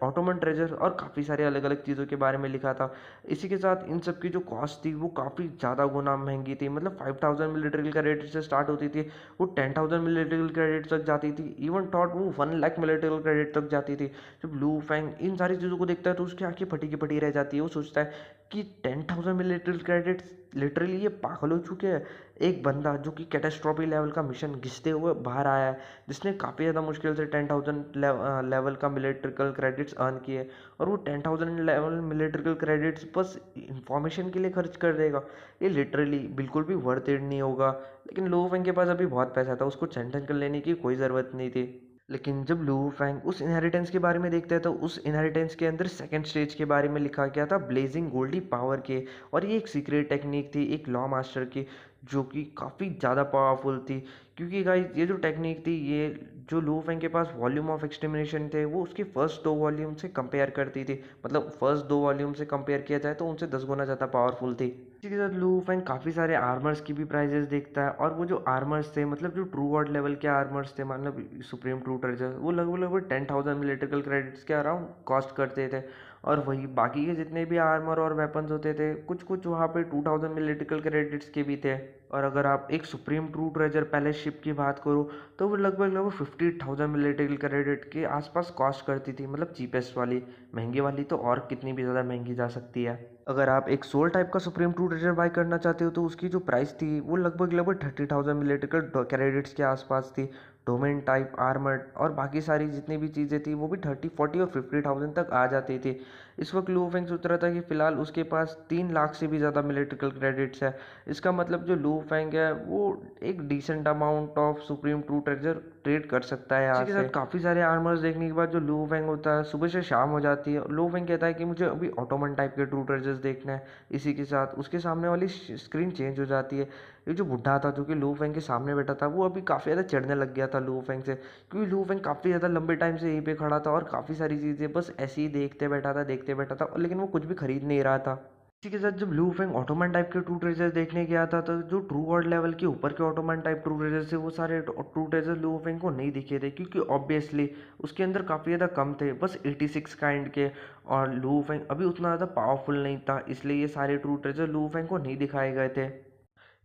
ऑटोमन ट्रेजर और काफ़ी सारे अलग अलग चीज़ों के बारे में लिखा था। इसी के साथ इन सब की जो कॉस्ट थी वो काफ़ी ज़्यादा गुना महंगी थी, मतलब 5,000 मिलिट्रियल क्रेडिट से स्टार्ट होती थी, वो 10,000 मिलिट्रियल क्रेडिट तक जाती थी, इवन टॉट वो 1 लाख मिलिट्रियल क्रेडिट तक जाती थी। जब लू फैंग इन सारी चीज़ों को देखता है तो उसकी आंखें फटी की फटी रह जाती है। वो सोचता है कि 10,000 मिलिट्रियल क्रेडिट्स, लिटरली ये पागल हो चुके हैं। एक बंदा जो कि कैटास्ट्रॉफी लेवल का मिशन घिसते हुए बाहर आया है, जिसने काफ़ी ज़्यादा मुश्किल से 10,000 लेवल का मिलिट्रिकल क्रेडिट्स अर्न किए, और वो 10,000 लेवल मिलिट्रिकल क्रेडिट्स बस इंफॉर्मेशन के लिए खर्च कर देगा। ये लिटरली बिल्कुल भी वर्थ इट नहीं होगा। लेकिन लो फैंग के पास अभी बहुत पैसा था, उसको टेंशन लेने की कोई ज़रूरत नहीं थी। लेकिन जब लू फैंग उस इनहेरिटेंस के बारे में देखता है तो उस इनहेरिटेंस के अंदर सेकंड स्टेज के बारे में लिखा गया था, ब्लेजिंग गोल्डी पावर के, और ये एक सीक्रेट टेक्निक थी एक लॉ मास्टर की, जो कि काफ़ी ज़्यादा पावरफुल थी। क्योंकि गाइस ये जो टेक्निक थी, ये जो लू फैंग के पास वॉल्यूम ऑफ एक्सटर्मिनेशन थे वो उसके फर्स्ट 2 वॉल्यूम से कंपेयर करती थी, मतलब फर्स्ट 2 वॉल्यूम से कंपेयर किया जाए तो उनसे 10 गुना ज़्यादा पावरफुल थी। इसी के साथ लू फैंग काफ़ी सारे आर्मर्स की भी प्राइजेस देखता है, और वो जो आर्मर्स थे, मतलब जो ट्रू गॉड लेवल के आर्मर्स थे, मतलब सुप्रीम ट्रू ट्रेजर, वो लगभग 10,000 मिलिट्रिकल क्रेडिट्स के अराउंड कॉस्ट करते थे। और वही बाकी के जितने भी आर्मर और वेपन्स होते थे, कुछ कुछ वहाँ पे 2,000 मिलिट्रिकल क्रेडिट्स के भी थे। और अगर आप एक supreme true treasure palace ship की बात करो तो वो लगभग 50,000 मिलिट्रिकल क्रेडिट के आसपास कॉस्ट करती थी, मतलब चीपेस्ट वाली। महंगी वाली तो और कितनी भी ज़्यादा महंगी जा सकती है। अगर आप एक सोल टाइप का सुप्रीम ट्रू ट्रेजर बाय करना चाहते हो तो उसकी जो प्राइस थी वो लगभग 30,000 मिलिट्रिकल क्रेडिट्स के आसपास थी। डोमेन टाइप आर्मर्ड और बाकी सारी जितनी भी चीज़ें थी वो भी 30, 40 और 50,000 तक आ जाती थी। इस वक्त लू फैंग सोच रहा था कि फ़िलहाल उसके पास 3 लाख से भी ज़्यादा मिलिट्रिकल क्रेडिट्स है। इसका मतलब जो लू फैंग है वो एक decent amount of supreme true treasure trade कर सकता है यहाँ से। इसी के साथ काफ़ी सारे आर्मर्स देखने के बाद जो लू फैंग होता है, सुबह से शाम हो जाती है, लू फैंग कहता है कि मुझे अभी ऑटोमन टाइप के ट्रू ट्रेजर्स देखना है। इसी के साथ उसके सामने वाली स्क्रीन चेंज हो जाती है। ये जो बुढ़ा था जो कि लू फैंग के सामने बैठा था, वो अभी काफ़ी ज़्यादा चिढ़ने लग गया था लू फैंग से, क्योंकि लू फैंग काफ़ी ज़्यादा लंबे टाइम से यहीं पे खड़ा था और काफ़ी सारी चीज़ें बस ऐसे ही देखते बैठा था, लेकिन वो कुछ भी खरीद नहीं रहा था। इसी के साथ जब लू फेंग ऑटोमैन टाइप के ट्रू ट्रेजर देखने गया था तो जो ट्रू गॉड लेवल के ऊपर के ऑटोमैन टाइप ट्रू ट्रेजर थे वो सारे ट्रू ट्रेजर लू फेंग को नहीं दिखे थे, क्योंकि ऑब्वियसली उसके अंदर काफ़ी ज़्यादा कम थे, बस 86 काइंड के। और लू फेंग अभी उतना ज़्यादा पावरफुल नहीं था, इसलिए ये सारे ट्रू ट्रेजर लू फेंग को नहीं दिखाए गए थे।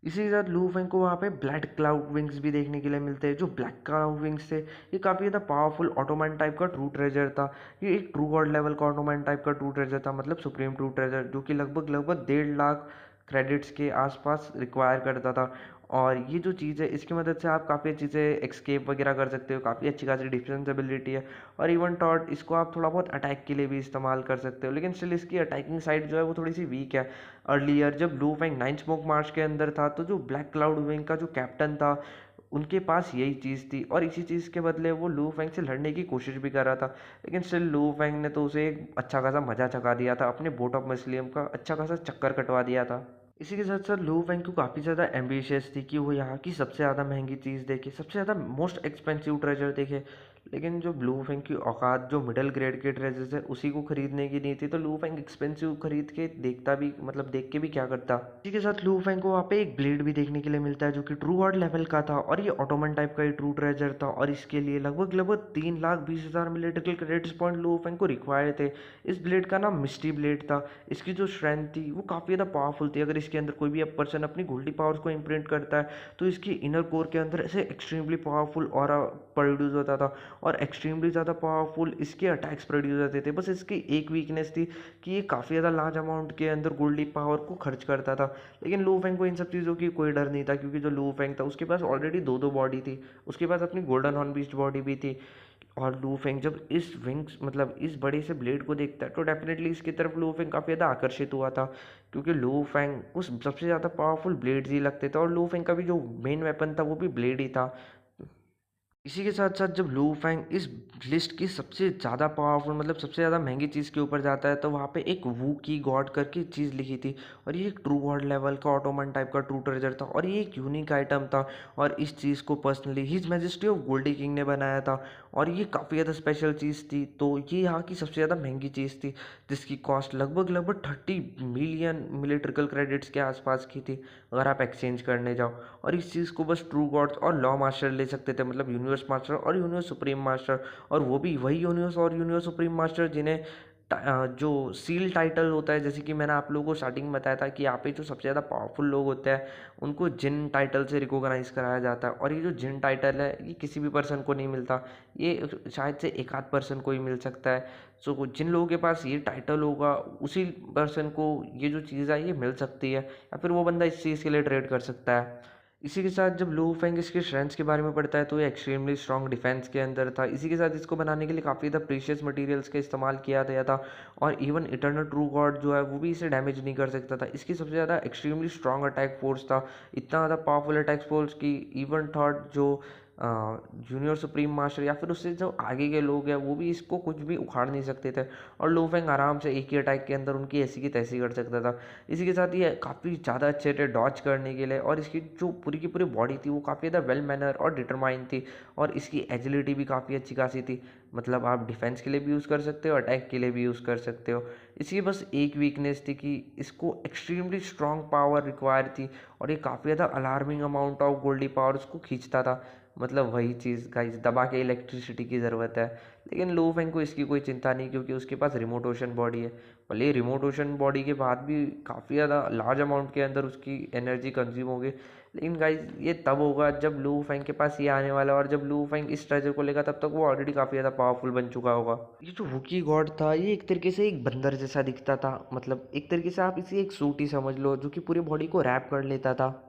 इसी के साथ लू फेंग को वहाँ पे ब्लैक क्लाउड विंग्स भी देखने के लिए मिलते हैं। जो ब्लैक क्लाउड विंग्स थे ये काफ़ी ज़्यादा पावरफुल ऑटोमैन टाइप का ट्रू ट्रेजर था। ये एक ट्रू गॉड लेवल का ऑटोमैन टाइप का ट्रू ट्रेजर था, मतलब सुप्रीम ट्रू ट्रेजर, जो कि लगभग लगभग 1.5 लाख क्रेडिट्स के आसपास रिक्वायर करता था। और ये जो चीज़ है इसकी मदद से आप काफ़ी अच्छी से एक्सकेप वगैरह कर सकते हो, काफ़ी अच्छी खासी डिफेंस एबिलिटी है। और इवन टॉट इसको आप थोड़ा बहुत अटैक के लिए भी इस्तेमाल कर सकते हो, लेकिन स्टिल इसकी अटैकिंग साइड जो है वो थोड़ी सी वीक है। अर्लियर जब लू फेंग नाइन स्मोक मार्च के अंदर था तो जो ब्लैक क्लाउड विंग का जो कैप्टन था उनके पास यही चीज़ थी, और इसी चीज़ के बदले वो लू फेंग से लड़ने की कोशिश भी कर रहा था। लेकिन स्टिल लू फेंग ने तो उसे एक अच्छा खासा मजा चखा दिया था, अपने बोट ऑफ मसलियम का अच्छा खासा चक्कर कटवा दिया था। इसी के साथ साथ लू फेंग काफ़ी ज़्यादा एम्बिशियस थी कि वो यहाँ की सबसे ज़्यादा महंगी चीज़ देखे, सबसे ज़्यादा मोस्ट एक्सपेंसिव ट्रेजर देखे। लेकिन जो लू फेंग की औकात जो मिडिल ग्रेड के ट्रेजर्स है उसी को खरीदने की नहीं थी, तो लू फेंग एक्सपेंसिव खरीद के देखता भी, मतलब देख के भी क्या करता। इसी के साथ लू फेंग को वहाँ पे एक ब्लेड भी देखने के लिए मिलता है जो कि ट्रू गॉड लेवल का था, और ये ऑटोमन टाइप का ही ट्रू ट्रेजर था, और इसके लिए लगभग लगभग 3,20,000 मिलिट्रिकल क्रेडिट्स पॉइंट लू फेंग को रिक्वायर थे। इस ब्लेड का नाम मिस्टी ब्लेड था। इसकी जो स्ट्रेंथ थी वो काफ़ी ज़्यादा पावरफुल थी। अगर इसके अंदर कोई भी पर्सन अपनी गोल्डी पावर्स को इम्प्रिंट करता है तो इसकी इनर कोर के अंदर ऐसे एक्सट्रीमली पावरफुल ऑरा प्रोड्यूस होता था, और एक्सट्रीमली ज़्यादा पावरफुल इसके अटैक्स प्रोड्यूस होते थे। बस इसकी एक वीकनेस थी कि ये काफ़ी ज़्यादा लार्ज अमाउंट के अंदर गोल्डी पावर को खर्च करता था। लेकिन लू फेंग को इन सब चीज़ों की कोई डर नहीं था, क्योंकि जो लू फेंग था उसके पास ऑलरेडी दो दो बॉडी थी, उसके पास अपनी गोल्डन हॉर्न बीस्ट बॉडी भी थी। और लू फेंग जब इस विंग्स, मतलब इस बड़े से ब्लेड को देखता है तो डेफिनेटली इसकी तरफ लू फेंग काफ़ी ज़्यादा आकर्षित हुआ था, क्योंकि लू फेंग उस सबसे ज़्यादा पावरफुल ब्लेड्स ही लगते थे, और लू फेंग का भी जो मेन वेपन था वो भी ब्लेड ही था। इसी के साथ साथ जब लू फेंग इस लिस्ट की सबसे ज़्यादा पावरफुल, मतलब सबसे ज़्यादा महंगी चीज़ के ऊपर जाता है, तो वहाँ पे एक वू की गॉड करके चीज़ लिखी थी, और ये एक ट्रू गॉड लेवल का ऑटोमन टाइप का ट्रू ट्रेजर था, और ये एक यूनिक आइटम था। और इस चीज़ को personally his majesty of Goldy king ने बनाया था, और ये काफ़ी ज़्यादा स्पेशल चीज़ थी। तो ये यहाँ की सबसे ज़्यादा महंगी चीज़ थी, जिसकी कॉस्ट लगभग लगभग 30 मिलियन मिलिट्रिकल क्रेडिट्स के आसपास की थी अगर आप एक्सचेंज करने जाओ। और इस चीज़ को बस ट्रू गॉड्स और लॉ मास्टर ले सकते थे, मतलब यूनिवर्स मास्टर और यूनिवर्स सुप्रीम मास्टर, और वो भी वही यूनिवर्स और यूनिवर्स सुप्रीम मास्टर जिन्हें जो सील टाइटल होता है, जैसे कि मैंने आप लोगों को स्टार्टिंग में बताया था कि यहाँ पे जो सबसे ज़्यादा पावरफुल लोग होते हैं उनको जिन टाइटल से रिकॉग्नाइज कराया जाता है, और ये जो जिन टाइटल है ये किसी भी पर्सन को नहीं मिलता, ये शायद से एक आध पर्सन को ही मिल सकता है। सो जिन लोगों के पास ये टाइटल होगा उसी पर्सन को ये जो चीज़ है ये मिल सकती है, या फिर वो बंदा इस चीज़ के लिए ट्रेड कर सकता है। इसी के साथ जब लू फेंग इसके स्ट्रेंथ्स के बारे में पढ़ता है तो ये एक्सट्रीमली स्ट्रॉन्ग डिफेंस के अंदर था। इसी के साथ इसको बनाने के लिए काफ़ी ज़्यादा प्रीशियस मटेरियल्स का इस्तेमाल किया गया था, और इवन इटर्नल ट्रू गॉड जो है वो भी इसे डैमेज नहीं कर सकता था। इसकी सबसे ज़्यादा एक्सट्रीमली स्ट्रॉन्ग अटैक फोर्स था, इतना ज़्यादा पावरफुल अटैक फोर्स की इवन थॉट जो जूनियर सुप्रीम मास्टर या फिर उससे जो आगे के लोग हैं वो भी इसको कुछ भी उखाड़ नहीं सकते थे, और लू फेंग आराम से एक ही अटैक के अंदर उनकी ऐसी की तैसी कर सकता था। इसी के साथ ये काफ़ी ज़्यादा अच्छे थे डॉच करने के लिए, और इसकी जो पूरी की पूरी बॉडी थी वो काफ़ी ज़्यादा वेल मैनर और डिटरमाइन थी, और इसकी एजिलिटी भी काफ़ी अच्छी खासी थी। मतलब आप डिफेंस के लिए भी यूज़ कर सकते हो, अटैक के लिए भी यूज़ कर सकते हो। इसकी बस एक वीकनेस थी कि इसको एक्सट्रीमली स्ट्रॉन्ग पावर रिक्वायर थी, और ये काफ़ी ज़्यादा alarming amount of Goldie power उसको खींचता था। मतलब वही चीज़ गाइस, दबा के इलेक्ट्रिसिटी की ज़रूरत है। लेकिन लू फेंग को इसकी कोई चिंता नहीं, क्योंकि उसके पास रिमोट ओशन बॉडी है। भले ही रिमोट ओशन बॉडी के बाद भी काफ़ी ज़्यादा लार्ज अमाउंट के अंदर उसकी एनर्जी कंज्यूम होगी, लेकिन गाइस ये तब होगा जब लू फेंग के पास ये आने वाला है, और जब लू फेंग इस ट्रेजर को लेगा तब तक वो ऑलरेडी काफ़ी ज़्यादा पावरफुल बन चुका होगा। ये जो वुकी गॉड था ये एक तरीके से एक बंदर जैसा दिखता था, मतलब एक तरीके से आप इसे एक सूट ही समझ लो जो कि पूरी बॉडी को रैप कर लेता था।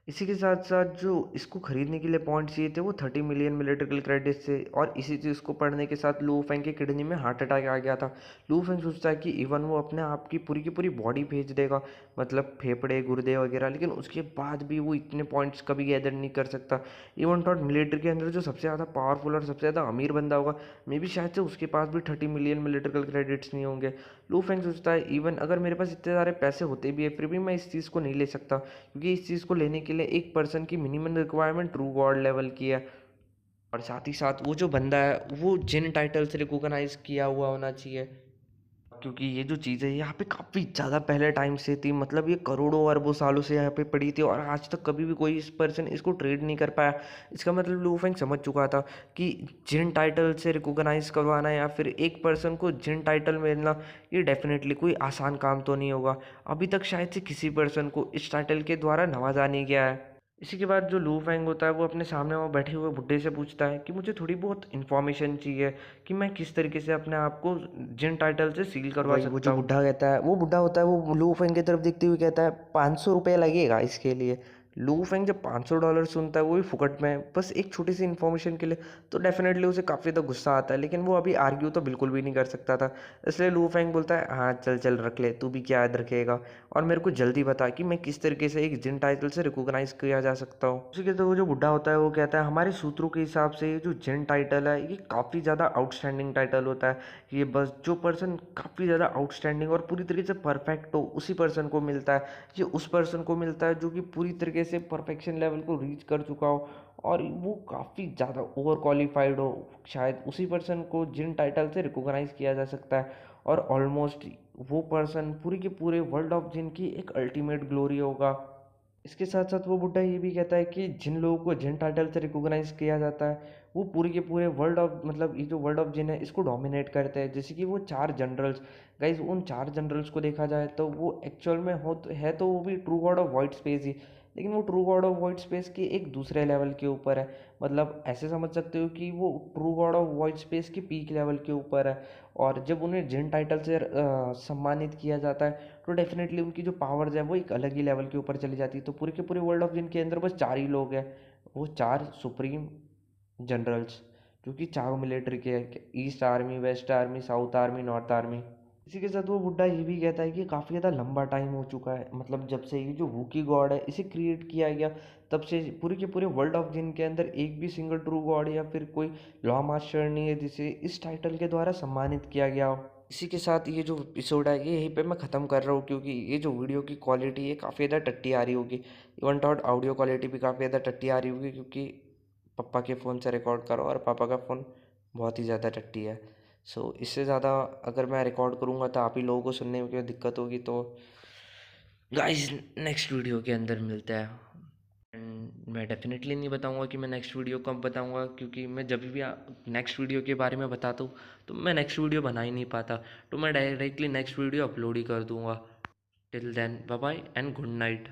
इसी के साथ साथ जो इसको खरीदने के लिए पॉइंट्स चाहिए थे वो 30 मिलियन मिलिट्रिकल क्रेडिट्स थे, और इसी चीज़ को पढ़ने के साथ लू फेंग के किडनी में हार्ट अटैक आ गया था। लू फेंग सोचता है कि इवन वो अपने आप की पूरी बॉडी भेज देगा, मतलब फेफड़े गुर्दे वगैरह, लेकिन उसके बाद भी वो इतने पॉइंट्स कभी गैदर नहीं कर सकता। इवन टॉट मिलिट्री के अंदर जो सबसे ज़्यादा पावरफुल और सबसे ज़्यादा अमीर बंदा होगा मे बी शायद से उसके पास भी 30 मिलियन मिलिट्रिकल क्रेडिट्स नहीं होंगे। लू फेंग सोचता है इवन अगर मेरे पास इतने सारे पैसे होते भी है फिर भी मैं इस चीज़ को नहीं ले सकता, क्योंकि इस चीज़ को लेने के लिए एक पर्सन की minimum requirement true God level की है, और साथ ही साथ वो जो बंदा है वो जिन टाइटल से रिकॉग्नाइज किया हुआ होना चाहिए। क्योंकि ये जो चीज़ है यहाँ पे काफ़ी ज़्यादा पहले टाइम से थी, मतलब ये करोड़ों अरबों सालों से यहाँ पे पड़ी थी और आज तक कभी भी कोई इस पर्सन इसको ट्रेड नहीं कर पाया। इसका मतलब लू फेंग समझ चुका था कि जिन टाइटल से रिकॉग्नाइज करवाना या फिर एक पर्सन को जिन टाइटल मिलना, ये डेफिनेटली कोई आसान काम तो नहीं होगा। अभी तक शायद से किसी पर्सन को इस टाइटल के द्वारा नवाजा नहीं गया है। इसी के बाद जो लू फेंग होता है वो अपने सामने वो बैठे हुए बुड्ढे से पूछता है कि मुझे थोड़ी बहुत इन्फॉर्मेशन चाहिए कि मैं किस तरीके से अपने आप को जिन टाइटल से सील करवा वही वो सकता जो हूँ। बुढ़ा कहता है, वो बुढ़ा होता है, वो लू फेंग की तरफ देखते हुए कहता है 500 रुपये लगेगा इसके लिए। लू फेंग जब $500 सुनता है वो भी फुकट में, बस एक छोटी सी इन्फॉर्मेशन के लिए, तो डेफिनेटली उसे काफ़ी ज़्यादा गुस्सा आता है, लेकिन वो अभी आर्ग्यू तो बिल्कुल भी नहीं कर सकता था। इसलिए लू फेंग बोलता है हाँ चल चल रख ले, तू भी क्या याद रखेगा, और मेरे को जल्दी बता कि मैं किस तरीके से एक जिन टाइटल से रिकॉग्नाइज किया जा सकता हूँ। उसी के तो वो जो बुढ़ा होता है वो कहता है हमारे सूत्रों के हिसाब से ये जो जिन टाइटल है ये काफ़ी ज़्यादा आउटस्टैंडिंग टाइटल होता है। ये बस जो पर्सन काफ़ी ज़्यादा आउटस्टैंडिंग और पूरी तरीके से परफेक्ट हो उसी पर्सन को मिलता है। ये उस पर्सन को मिलता है जो कि पूरी तरीके से परफेक्शन लेवल को रीच कर चुका हो और वो काफ़ी ज़्यादा ओवर क्वालिफाइड हो, शायद उसी पर्सन को जिन टाइटल से रिकॉग्नाइज किया जा सकता है। और ऑलमोस्ट वो पर्सन पूरी के पूरे वर्ल्ड ऑफ जिन की एक अल्टीमेट ग्लोरी होगा। इसके साथ साथ वो बुड्ढा ये भी कहता है कि जिन लोगों को जिन टाइटल से रिकॉग्नाइज किया जाता है वो पूरे के पूरे वर्ल्ड ऑफ, मतलब ये जो वर्ल्ड ऑफ जिन है इसको डोमिनेट करते हैं। जैसे कि वो 4 जनरल्स, गाइज उन 4 जनरल्स को देखा जाए तो वो एक्चुअल में हो तो है, तो वो भी true god of white space ही, लेकिन वो true god of white space के एक दूसरे लेवल के ऊपर है। मतलब ऐसे समझ सकते हो कि वो true god of white space के पीक लेवल के ऊपर है। और जब उन्हें जिन टाइटल से सम्मानित किया जाता है तो डेफिनेटली उनकी जो पावर्स है वो एक अलग ही लेवल के ऊपर चली जाती है। तो पूरे के पूरे वर्ल्ड ऑफ जिनके अंदर बस 4 ही लोग हैं, वो 4 सुप्रीम जनरल्स, जो कि चारों मिलिट्री के हैं, east army, west army, south army, north army. इसी के साथ वो बुड्ढा ये भी कहता है कि काफ़ी ज़्यादा लंबा टाइम हो चुका है, मतलब जब से ये जो वूकी गॉड है इसे क्रिएट किया गया तब से पूरे के पूरे वर्ल्ड ऑफ जिन के अंदर एक भी सिंगल ट्रू गॉड या फिर कोई लॉ मास्टर नहीं है जिसे इस टाइटल के द्वारा सम्मानित किया गया हो। इसी के साथ ये जो एपिसोड है ये यहीं पे मैं ख़त्म कर रहा हूँ, क्योंकि ये जो वीडियो की क्वालिटी है काफ़ी ज़्यादा टट्टी आ रही होगी। इवन थॉट ऑडियो क्वालिटी भी काफ़ी ज़्यादा टट्टी आ रही होगी, क्योंकि पापा के फ़ोन से रिकॉर्ड करो और पापा का फ़ोन बहुत ही ज़्यादा टट्टी है। सो इससे ज़्यादा अगर मैं रिकॉर्ड करूँगा तो आप ही लोगों को सुनने में दिक्कत होगी। तो गाइस नेक्स्ट वीडियो के अंदर मिलता है। एंड मैं डेफिनेटली नहीं बताऊंगा कि मैं नेक्स्ट वीडियो कब बताऊंगा, क्योंकि मैं जब भी नेक्स्ट वीडियो के बारे में बताता हूँ तो मैं नेक्स्ट वीडियो बना ही नहीं पाता, तो मैं डायरेक्टली नेक्स्ट वीडियो अपलोड ही कर दूंगा। Till then bye bye and good night.